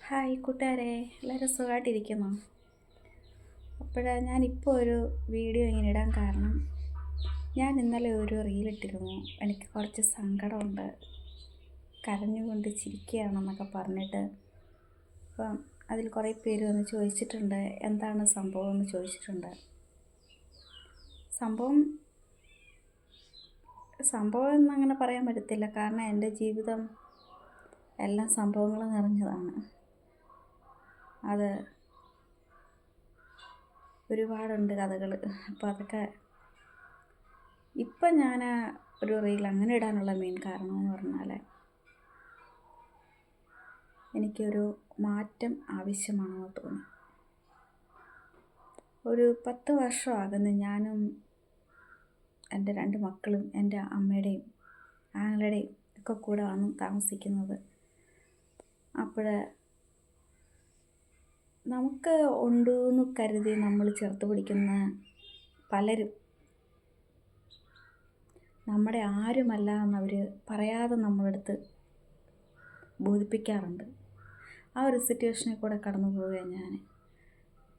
Hi കൂട്ടുകാരെ, എല്ലാവരും സുഖമായിട്ടിരിക്കുന്നു. ഞാനിപ്പോൾ ഒരു വീഡിയോ ഇങ്ങനെ ഇടാൻ കാരണം, ഞാൻ ഇന്നലെ ഒരു റീലിട്ടിരുന്നു. എനിക്ക് കുറച്ച് സങ്കടമുണ്ട്, കരഞ്ഞുകൊണ്ട് ചിരിക്കുകയാണെന്നൊക്കെ പറഞ്ഞിട്ട്. അപ്പം അതിൽ കുറേ പേര് വന്ന് ചോദിച്ചിട്ടുണ്ട്, എന്താണ് സംഭവം എന്ന് ചോദിച്ചിട്ടുണ്ട്. സംഭവം എന്നങ്ങനെ പറയാൻ പറ്റത്തില്ല, കാരണം എൻ്റെ ജീവിതം എല്ലാം സംഭവങ്ങൾ നിറഞ്ഞതാണ്. അത് ഒരുപാടുണ്ട് കഥകൾ. അപ്പോൾ അതൊക്കെ ഇപ്പം ഞാൻ ഒരു റീൽ അങ്ങനെ ഇടാനുള്ള മെയിൻ കാരണം എന്ന് പറഞ്ഞാൽ, എനിക്കൊരു മാറ്റം ആവശ്യമാണെന്ന് തോന്നി. ഒരു 10 വർഷമാകുന്നു ഞാനും എൻ്റെ 2 മക്കളും എൻ്റെ അമ്മയുടെയും ആങ്ങളുടെയും ഒക്കെ കൂടെ വന്ന് താമസിക്കുന്നത്. അപ്പോൾ നമുക്ക് ഉണ്ടെന്ന് കരുതി നമ്മൾ ചേർത്ത് പിടിക്കുന്ന പലരും നമ്മുടെ ആരുമല്ല എന്നവർ പറയാതെ നമ്മളെടുത്ത് ബോധിപ്പിക്കാറുണ്ട്. ആ ഒരു സിറ്റുവേഷനിൽ കൂടെ കടന്നു പോവുകയാണ് ഞാൻ.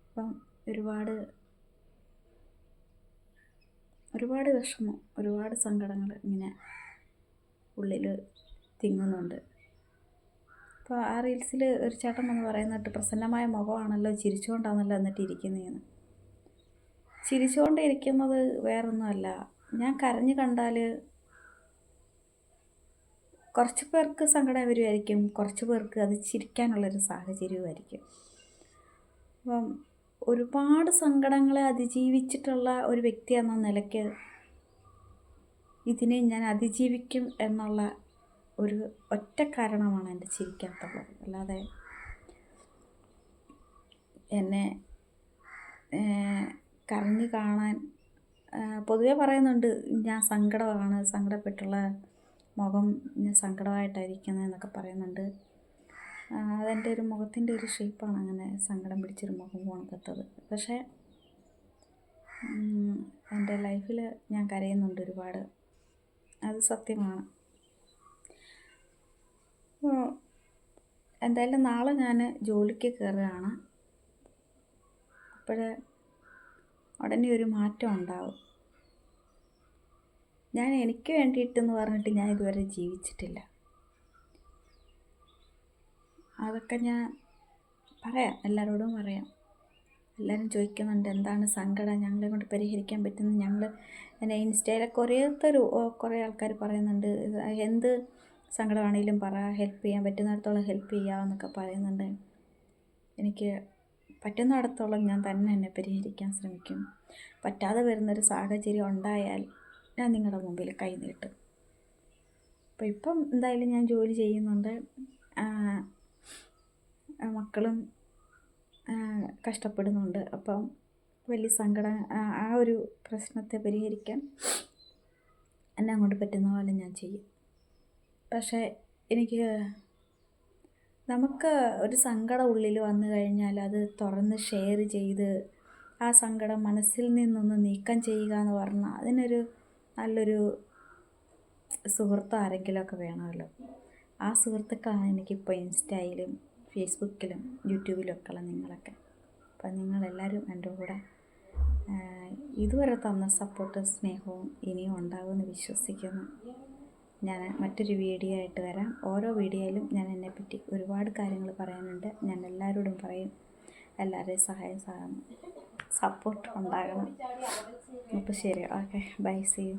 അപ്പം ഒരുപാട് വിഷമം, ഒരുപാട് സങ്കടങ്ങൾ ഇങ്ങനെ ഉള്ളിൽ തിങ്ങുന്നുണ്ട്. അപ്പോൾ ആ റീൽസിൽ ഒരു ചേട്ടൻ വന്ന് പറയുന്നിട്ട്, പ്രസന്നമായ മുഖമാണല്ലോ, ചിരിച്ചുകൊണ്ടാണല്ലോ എന്നിട്ട് ഇരിക്കുന്നതെന്ന്. ചിരിച്ചുകൊണ്ടിരിക്കുന്നത് വേറൊന്നുമല്ല, ഞാൻ കരഞ്ഞു കണ്ടാൽ കുറച്ച് പേർക്ക് സങ്കടം വരുമായിരിക്കും, കുറച്ച് പേർക്ക് അത് ചിരിക്കാനുള്ളൊരു സാഹചര്യവുമായിരിക്കും. അപ്പം ഒരുപാട് സങ്കടങ്ങളെ അതിജീവിച്ചിട്ടുള്ള ഒരു വ്യക്തി എന്ന നിലയ്ക്ക് ഇതിനെ ഞാൻ അതിജീവിക്കും എന്നുള്ള ഒരു ഒറ്റ കാരണമാണ് എൻ്റെ ചിരിക്കാത്തുള്ളത്. അല്ലാതെ എന്നെ കരഞ്ഞു കാണാൻ പൊതുവെ പറയുന്നുണ്ട്, ഞാൻ സങ്കടപ്പെട്ടുള്ള മുഖം ഞാൻ സങ്കടമായിട്ടായിരിക്കുന്നതെന്നൊക്കെ പറയുന്നുണ്ട്. അതെൻ്റെ ഒരു മുഖത്തിൻ്റെ ഒരു ഷേപ്പാണ്, അങ്ങനെ സങ്കടം പിടിച്ചൊരു മുഖം പോണക്കത്തത്. പക്ഷേ എൻ്റെ ലൈഫിൽ ഞാൻ കരയുന്നുണ്ട് ഒരുപാട്, അത് സത്യമാണ്. എന്തായാലും നാളെ ഞാൻ ജോലിക്ക് കയറുകയാണ്. അപ്പോൾ ഉടനെ ഒരു മാറ്റം ഉണ്ടാവും. ഞാൻ എനിക്ക് വേണ്ടിയിട്ടെന്ന് പറഞ്ഞിട്ട് ഞാൻ ഇതുവരെ ജീവിച്ചിട്ടില്ല. അതൊക്കെ ഞാൻ പറയാം, എല്ലാവരോടും പറയാം. എല്ലാവരും ചോദിക്കുന്നുണ്ട്, എന്താണ് സങ്കടം, ഞങ്ങളെ കൊണ്ട് പരിഹരിക്കാൻ പറ്റുന്ന. എൻ്റെ ഇൻസ്റ്റയിലൊക്കെ കുറേ ആൾക്കാർ പറയുന്നുണ്ട്, എന്ത് സങ്കടമാണെങ്കിലും പറ, ഹെൽപ്പ് ചെയ്യാൻ പറ്റുന്നിടത്തോളം ഹെൽപ്പ് ചെയ്യാമെന്നൊക്കെ പറയുന്നുണ്ട്. എനിക്ക് പറ്റുന്നിടത്തോളം ഞാൻ തന്നെ എന്നെ പരിഹരിക്കാൻ ശ്രമിക്കും. പറ്റാതെ വരുന്നൊരു സാഹചര്യം ഉണ്ടായാൽ ഞാൻ നിങ്ങളുടെ മുമ്പിൽ കൈ നീട്ടും. അപ്പോൾ ഇപ്പം എന്തായാലും ഞാൻ ജോലി ചെയ്യുന്നുണ്ട്, മക്കളും കഷ്ടപ്പെടുന്നുണ്ട്. അപ്പം വലിയ സങ്കടം, ആ ഒരു പ്രശ്നത്തെ പരിഹരിക്കാൻ എന്നെ കൊണ്ട് പറ്റുന്ന പോലെ ഞാൻ ചെയ്യും. പക്ഷേ നമുക്ക് ഒരു സങ്കടം ഉള്ളിൽ വന്നു കഴിഞ്ഞാൽ അത് തുറന്ന് ഷെയർ ചെയ്ത് ആ സങ്കടം മനസ്സിൽ നിന്നൊന്ന് നീക്കം ചെയ്യുക എന്ന് പറഞ്ഞാൽ അതിനൊരു നല്ലൊരു സുഹൃത്ത് ആരെങ്കിലുമൊക്കെ വേണമല്ലോ. ആ സുഹൃത്തുക്കളാണ് എനിക്കിപ്പോൾ ഇൻസ്റ്റയിലും ഫേസ്ബുക്കിലും യൂട്യൂബിലും ഒക്കെ ഉള്ള നിങ്ങളൊക്കെ. അപ്പം നിങ്ങളെല്ലാവരും എൻ്റെ കൂടെ ഇതുവരെ തന്ന സപ്പോർട്ടും സ്നേഹവും ഇനിയും ഉണ്ടാകുമെന്ന് വിശ്വസിക്കുന്നു. ഞാൻ മറ്റൊരു വീഡിയോ ആയിട്ട് വരാം. ഓരോ വീഡിയോയിലും ഞാൻ എന്നെപ്പറ്റി ഒരുപാട് കാര്യങ്ങൾ പറയാനുണ്ട്. ഞാൻ എല്ലാവരോടും പറയും, എല്ലാവരുടെയും സപ്പോർട്ട് ഉണ്ടാകണം. അപ്പോൾ ശരി, ഓക്കെ, ബൈ, സീ യു.